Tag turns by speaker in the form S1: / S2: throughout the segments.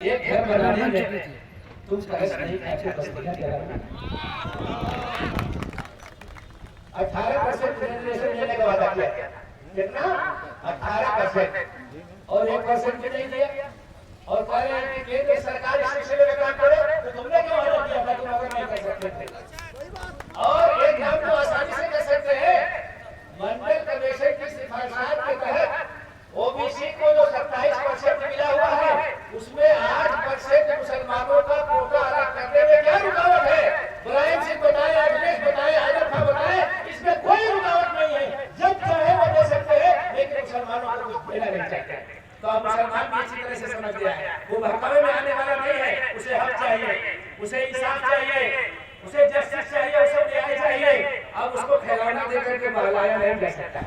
S1: एक घर बनाने में तुम कलश नहीं खाते बस्तियां जलाना। 18% रिजर्वेशन देने का वादा किया, कितना 18% और 1% भी नहीं दिया और कह रहे हैं कि केंद्र सरकार इस सिलसिले में काम करे। तो तुमने क्यों वादा किया था तुम अगर नहीं कर सकते थे? और एक काम तो आसानी से कर सकते हैं, मंडल कमीशन की सिफारिशात के तहत ओबीसी को जो 27% मिला हुआ है उसमें 8% मुसलमानों का कोटा अलग करने में क्या रुकावट है? मुलायम सिंह बताए, अखिलेश बताए, आजम खां बताए, इसमें कोई रुकावट नहीं है। जब चाहे वो दे सकते हैं, लेकिन मुसलमानों को कुछ देना नहीं चाहिए। तो अब मुसलमान भी इसी तरह से समझ गया है, वो बहकावे में आने वाला नहीं है। उसे हक चाहिए, उसे इंसाफ चाहिए, उसे जस्टिस चाहिए, उसे न्याय चाहिए। अब उसको खिलौना देकर के बहलाया नहीं जा सकता।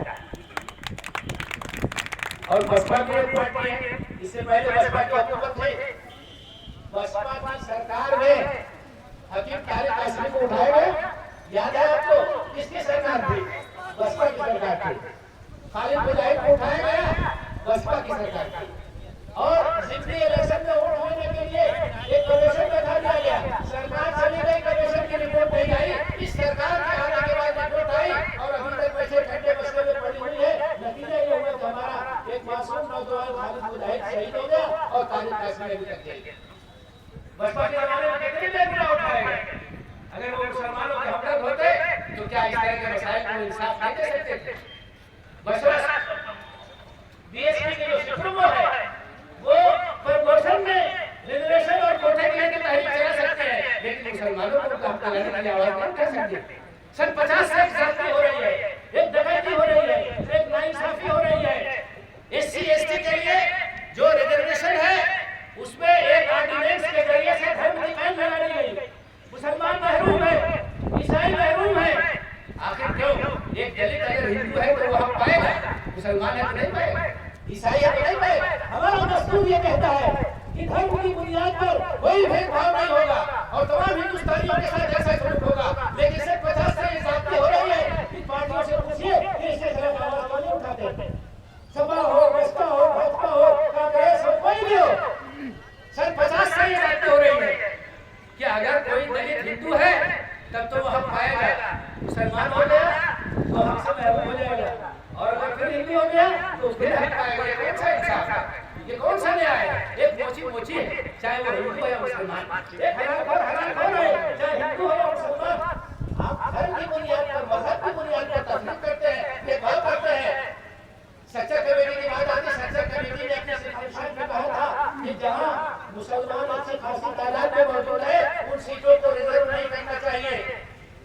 S1: और बसपा की एक पार्टी है, इससे पहले बसपा की हुकूमत थी, बसपा की सरकार में हकीम तारिक कासमी को उठाए गए, याद है आपको? किसकी सरकार थी? बसपा की सरकार थी। खालिद मुजाहिद को उठाया गया, बसपा की सरकार थी। और जितनी इलेक्शन में वोट होने के लिए एक कमीशन बैठा दिया गया, सरकार चली गई, कमीशन की रिपोर्ट नहीं आई। इस सरकार के आने के बाद रिपोर्ट आई और अभी तक पैसे ठंडे बस्ते में पड़ी हुई है। नतीजा ये हुआ कि हमारा एक मासूम नौजवान खालिद मुजाहिद शहीद हो गया और तारिक कासमी अभी तक जेल में। बसपा के जमाने में कितने बेगुनाह उठाए गए। अगर वो मुसलमानों के हमदर्द होते तो क्या इस तरह के मसाइल को इंसाफ नहीं दे सकते थे? बसपा बीएसपी की जो सुप्रीमो है वो प्रमोशन में रिजर्वेशन और कोटे के लिए तहरीक चला सकते हैं, लेकिन मुसलमानों को काम कराने वाली आवाज नहीं उठा सकते। सन 50 से ज्यादा हो रही है, एक डकैती हो रही है, एक नाइंसाफी हो रही है। एससी एसटी के लिए जो रिजर्वेशन है उसमें एक ऑर्डिनेंस के जरिए से धर्म की बैन लगा दी गई। मुसलमान महरूम है, ईसाई महरूम है। आखिर क्यों? एक दलित अगर हिंदू है तो वो हक पाएगा, मुसलमान है तो नहीं पाएगा, ईसाई है तो नहीं पाएगा। हमारा दस्तूर ये कहता है कि धर्म की बुनियाद पर कोई भेदभाव नहीं होगा और तमाम हिंदुस्तानियों के साथ ऐसा सलूक होगा। लेकिन सिर्फ 50 से ये जाति हो रही है। इन पार्टियों से पूछिए कि इससे तरह का आवाज क्यों नहीं उठाते? सपा हो, बसपा हो, भाजपा हो, कांग्रेस हो, कोई भी हो, सन 50 से ये जाति हो रही है कि अगर कोई दलित हिंदू है तब तो वो हक पाएगा, मुसलमान हो गया तो हमसे महरूम हो जाएगा, और अगर फिर हिंदू हो गया तो फिर हक पाएगा। ये कौन सा इंसाफ है? ये कौन सा न्याय है? एक मोची मोची है, चाहे वो हिंदू है या मुसलमान। एक हलाल है, चाहे हिंदू हो या मुसलमान। आप धर्म की बुनियाद पर, मजहब की बुनियाद पर तफरीक करते हैं, भेदभाव करते हैं। सच्चा कमेटी की बात आती, सच्चा कमेटी ने अपने सिफारिशात में कहा था कि जहां मुसलमान अच्छी खासी तादाद में मौजूद है उन सीटों को रिजर्व नहीं करना चाहिए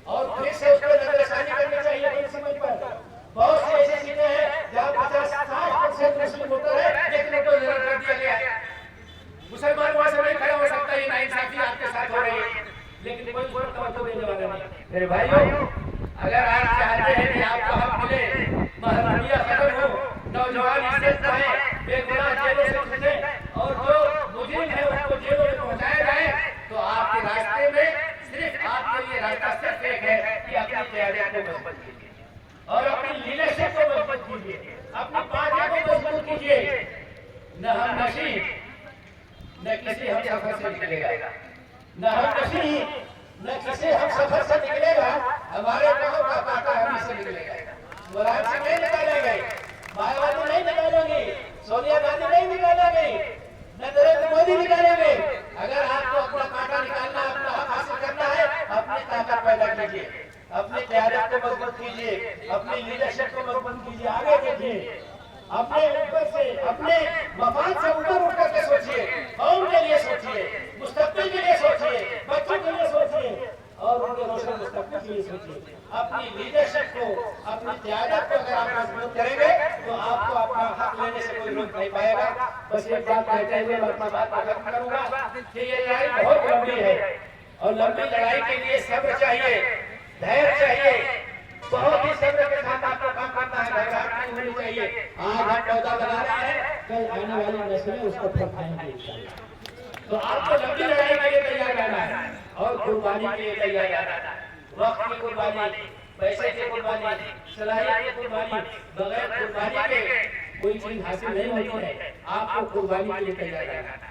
S1: और फिर से उस पर नजरसानी करनी चाहिए। अपनी समझ पर बहुत सी ऐसी सीटें हैं जहां 50-60% मुस्लिम वोटर है लेकिन उनको रिजर्व कर दिया गया है। मुसलमान वहां से नहीं खड़ा हो सकता। ये नाइंसाफी आपके साथ हो रही है, लेकिन कोई उस पर तवज्जो देने वाला नहीं। मेरे भाइयों, अगर आप चाहते हैं कि आपको हक मिले, महरूमियत खत्म हो, नौजवान इज्जत पाए, बेगुनाह जेलों से छूटे और जो मुजरिम है उसको जेलों में पहुंचाया जाए, तो आपके रास्ते में सिर्फ आपके लिए रास्ता सिर्फ एक है कि अपनी क़यादत को मजबूत कीजिए और अपनी लीडरशिप को मजबूत कीजिए, अपनी पार्टी को मजबूत कीजिए। न हम नशी न किसी हम सफर से निकलेगा, न हम नशी न किसी हम सफर से निकलेगा। हमारे गांव का काका हमी से निकलेगा। मुलायम से नहीं निकालेंगे, मायावती नहीं निकालेंगे, सोनिया गांधी नहीं निकालेंगे, न नरेंद्र मोदी निकालेंगे। अगर आपको अपना कांटा निकालना, अपना हक हासिल करना है, अपनी ताकत पैदा कीजिए, अपनी क़यादत को मजबूत कीजिए, अपनी लीडरशिप को मजबूत कीजिए, आगे देखिए, अपने ऊपर से, अपने मफाद से ऊपर उठ करके सोचिए, कौम के लिए सोचिए, मुस्तकबिल के लिए सोचिए, बच्चों के लिए सोचिए और उनके रोशन मुस्तकबिल के लिए सोचिए। अपनी लीडरशिप को, अपनी क़यादत को अगर आप मजबूत करेंगे तो आपको अपना हक लेने से कोई रोक नहीं पाएगा। बस एक बात कहते हुए मैं अपनी बात खत्म करूंगा कि ये लड़ाई बहुत लंबी है और लंबी लड़ाई के लिए सब्र चाहिए, धैर्य चाहिए, बहुत ही सब्र के साथ आपको काम करना है, घबराहट नहीं होनी चाहिए। आज हम पौधा लगा रहे हैं, कल आने वाली नस्लें उसको फल खाएंगे इंशाअल्लाह। तो आपको लंबी लड़ाई के लिए तैयार रहना है और कुर्बानी के लिए तैयार रहना है। वक्त की कुर्बानी, पैसे की कुर्बानी, सलाहियत की कुर्बानी, बगैर कुर्बानी के कोई चीज हासिल नहीं होती है। आपको कुर्बानी के लिए तैयार रहना है।